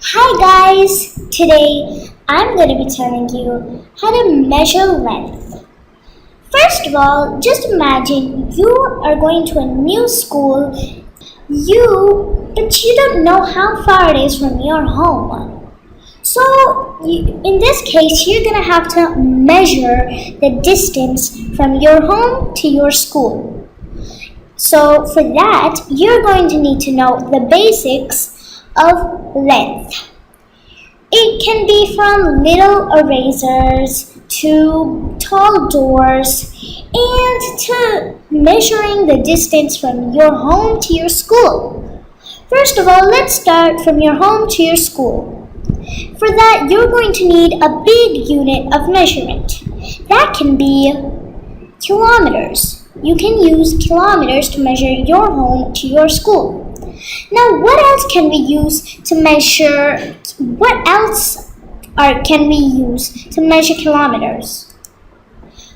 Hi guys! Today I'm going to be telling you how to measure length. First of all, just imagine you are going to a new school, but you don't know how far it is from your home. In this case, you're going to have to measure the distance from your home to your school. So for that, you're going to need to know the basics of length. It can be from little erasers to tall doors and to measuring the distance from your home to your school. First of all, let's start from your home to your school. For that, you're going to need a big unit of measurement. That can be kilometers. You can use kilometers to measure your home to your school. Now, what else can we use to measure? Can we use to measure kilometers?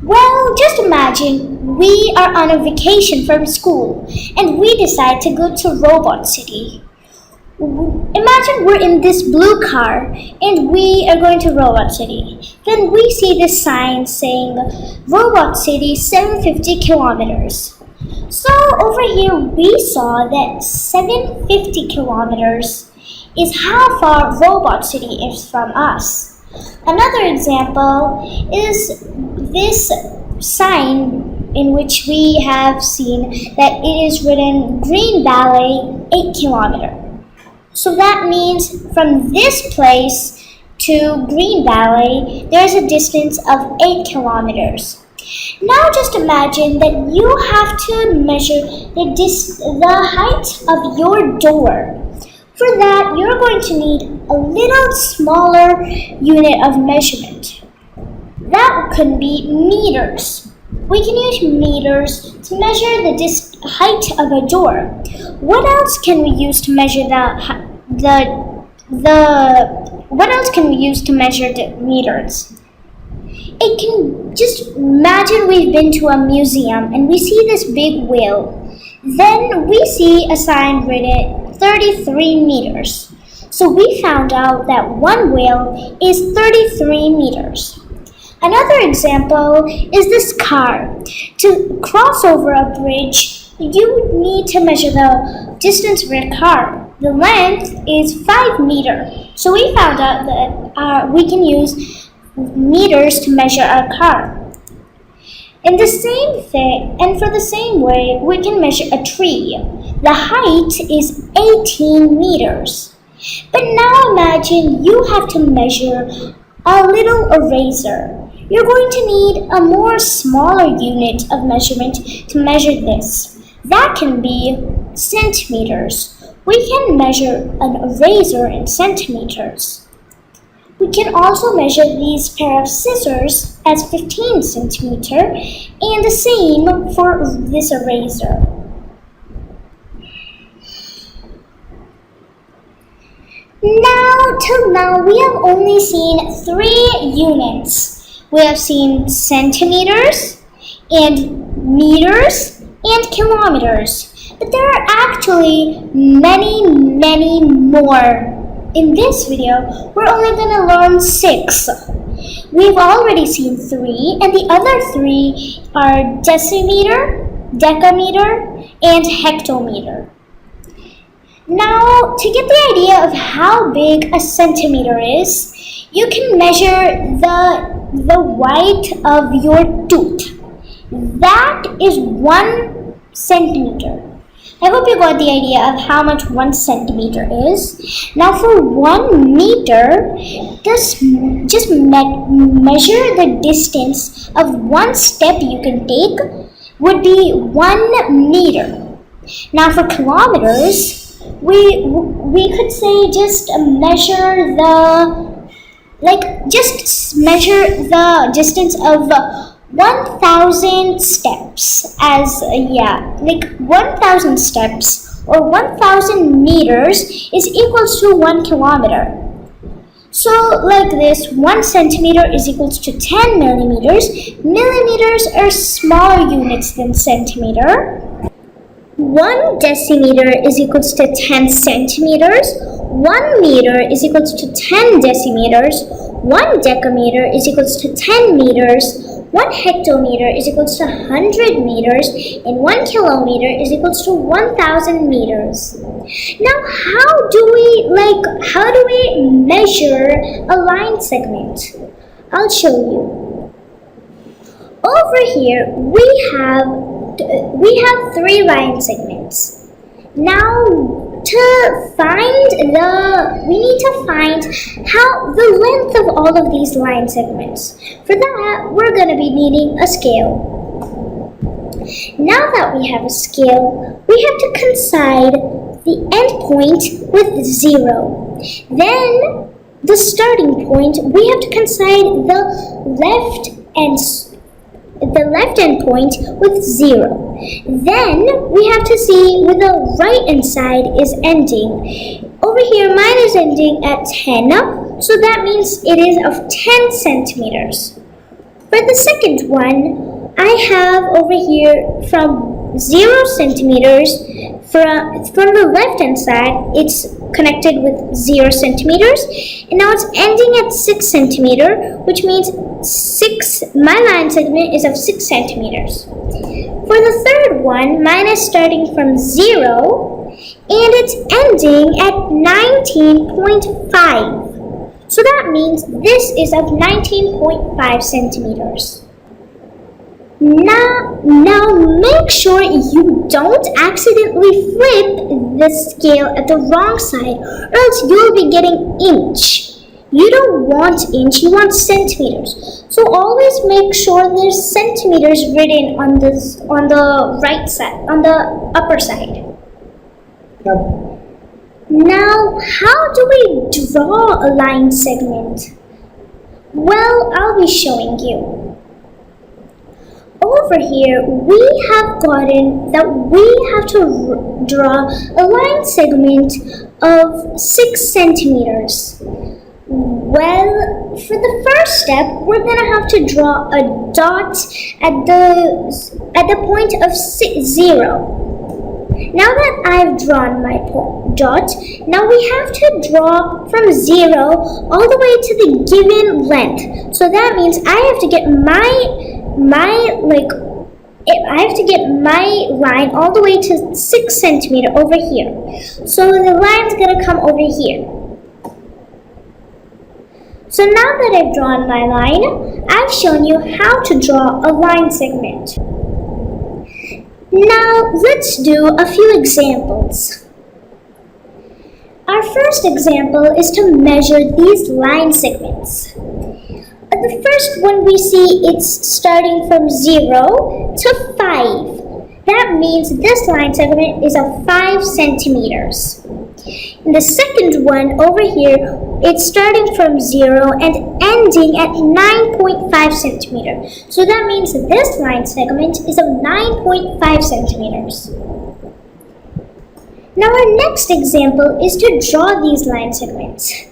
Well, just imagine we are on a vacation from school and we decide to go to Robot City. Imagine we're in this blue car and we are going to Robot City. Then we see this sign saying Robot City 750 kilometers. So over here we saw that 750 kilometers is how far Robot City is from us. Another example is this sign in which we have seen that it is written Green Valley 8 kilometers. So that means from this place to Green Valley, there's a distance of 8 kilometers. Now just imagine that you have to measure the height of your door. For that, you're going to need a little smaller unit of measurement. That could be meters. We can use meters to measure the height of a door. What else can we use to measure What else can we use to measure the meters? It can just imagine we've been to a museum and we see this big wheel. Then we see a sign written 33 meters. So we found out that one wheel is 33 meters. Another example is this car. To cross over a bridge, you would need to measure the distance of your car. The length is 5 meters. So we found out that we can use meters to measure our car. And for the same way, we can measure a tree. The height is 18 meters. But now imagine you have to measure a little eraser. You're going to need a more smaller unit of measurement to measure this. That can be centimeters. We can measure an eraser in centimeters. We can also measure these pair of scissors as 15 centimeters and the same for this eraser. Till now, we have only seen 3 units. We have seen centimeters and meters and kilometers. But there are actually many more. In this video, we're only going to learn 6. We've already seen 3, and the other 3 are decimeter, decameter, and hectometer. Now, to get the idea of how big a centimeter is, you can measure the width of your tooth. That is 1 centimeter. I hope you got the idea of how much 1 centimeter is. Now for 1 meter, just measure the distance of 1 step you can take would be 1 meter. Now for kilometers, we could say just measure the distance of 1,000 steps 1,000 steps or 1,000 meters is equals to 1 kilometer. So like this, 1 centimeter is equals to 10 millimeters. Millimeters are smaller units than centimeter. 1 decimeter is equals to 10 centimeters, 1 meter is equals to 10 decimeters, 1 decameter is equals to 10 meters, 1 hectometer is equals to 100 meters, and 1 kilometer is equals to 1000 meters. Now how do we measure a line segment? I'll show you. Over here we have 3 line segments. Now we need to find how the length of all of these line segments. For that, we're going to be needing a scale. Now that we have a scale, we have to coincide the end point with 0. Then the starting point, we have to coincide the left end point with 0. Then we have to see where the right hand side is ending. Over here mine is ending at 10, so that means it is of 10 centimeters. For the second one, I have over here from 0 centimeters. From the left hand side, it's connected with 0 centimeters, and now it's ending at 6 centimeter, which means my line segment is of 6 centimeters. For the third one, mine is starting from 0, and it's ending at 19.5. So that means this is of 19.5 centimeters. Now make sure you don't accidentally flip the scale at the wrong side, or else you'll be getting inch. You don't want inch, you want centimeters. So always make sure there's centimeters written on the right side, on the upper side. Now, how do we draw a line segment? Well, I'll be showing you. Over here, we have gotten that we have to draw a line segment of 6 centimeters. Well, for the first step, we're going to have to draw a dot at the point of 0. Now that I've drawn my dot, now we have to draw from 0 all the way to the given length. So that means I have to get I have to get my line all the way to 6 centimeter over here. So the line's going to come over here. So now that I've drawn my line, I've shown you how to draw a line segment. Now let's do a few examples. Our first example is to measure these line segments. The first one we see, it's starting from 0 to 5. That means this line segment is of 5 centimeters. And the second one over here, it's starting from 0 and ending at 9.5 centimeters. So that means this line segment is of 9.5 centimeters. Now our next example is to draw these line segments.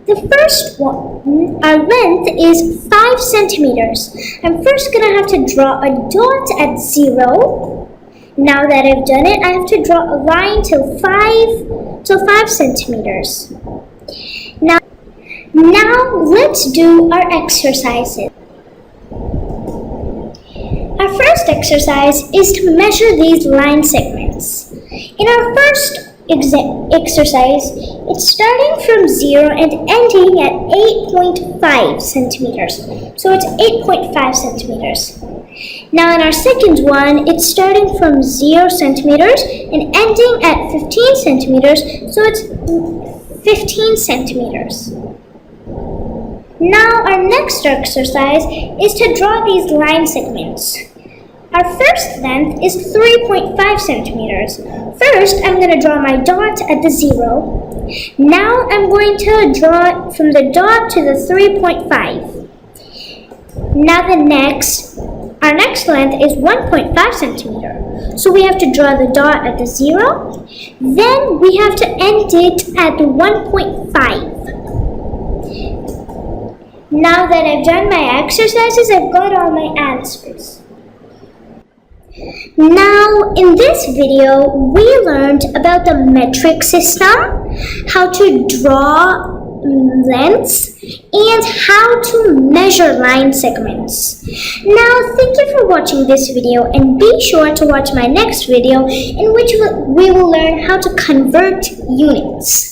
The first one, our length is 5 centimeters. I'm first going to have to draw a dot at 0. Now that I've done it, I have to draw a line till 5 centimeters. Now let's do our exercises. Our first exercise is to measure these line segments. In our first exercise, it's starting from 0 and ending at 8.5 centimeters. So it's 8.5 centimeters. Now in our second one, it's starting from 0 centimeters and ending at 15 centimeters. So it's 15 centimeters. Now our next exercise is to draw these line segments. Our first length is 3.5 centimeters. First, I'm going to draw my dot at the 0. Now I'm going to draw from the dot to the 3.5. Now our next length is 1.5 centimeter. So we have to draw the dot at the 0. Then we have to end it at the 1.5. Now that I've done my exercises, I've got all my answers. Now, in this video, we learned about the metric system, how to draw lengths, and how to measure line segments. Now, thank you for watching this video, and be sure to watch my next video in which we will learn how to convert units.